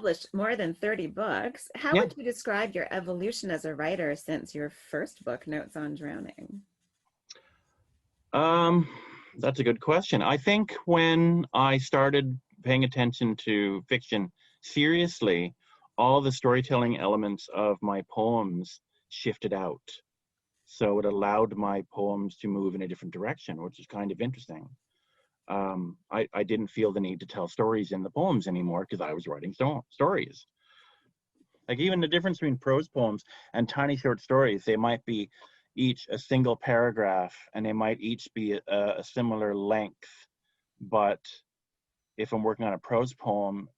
published more than 30 books. How Yeah. would you describe your evolution as a writer since your first book, Notes on Drowning? Um, that's a good question. I think when I started paying attention to fiction seriously, all the storytelling elements of my poems shifted out. So it allowed my poems to move in a different direction, which is kind of interesting. I didn't feel the need to tell stories in the poems anymore because I was writing stories. Like even the difference between prose poems and tiny short stories, they might be each a single paragraph and they might each be a similar length. But if I'm working on a prose poem,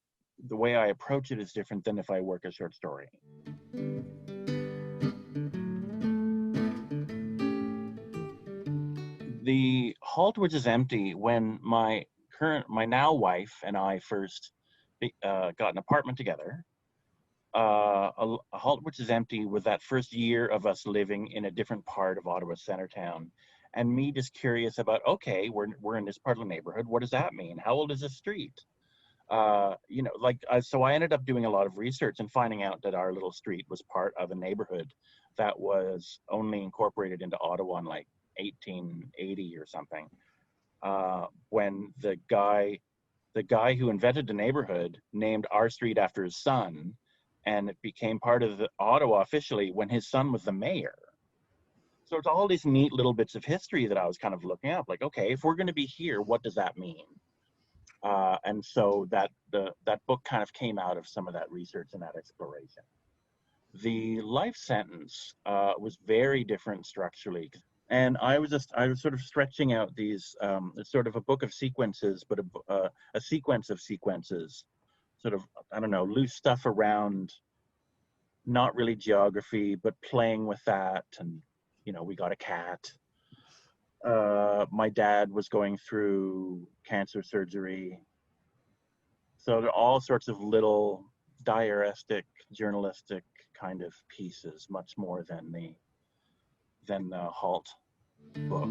the way I approach it is different than if I work a short story. The halt which is empty, when my now wife and I first got an apartment together, a halt which is empty was that first year of us living in a different part of Ottawa Centertown, and me just curious about, okay, we're in this part of the neighborhood. What does that mean? How old is this street? So I ended up doing a lot of research and finding out that our little street was part of a neighborhood that was only incorporated into Ottawa in like 1880 or something. When the guy who invented the neighborhood named our street after his son, and it became part of Ottawa officially when his son was the mayor. So it's all these neat little bits of history that I was kind of looking up, like, okay, if we're going to be here, what does that mean? And so that book kind of came out of some of that research and that exploration. The life sentence was very different structurally, and I was sort of stretching out these. It's sort of a book of sequences, but a sequence of sequences, sort of, I don't know, loose stuff around, not really geography, but playing with that. And we got a cat. My dad was going through cancer surgery. So there are all sorts of little diaristic, journalistic kind of pieces, much more than the halt book.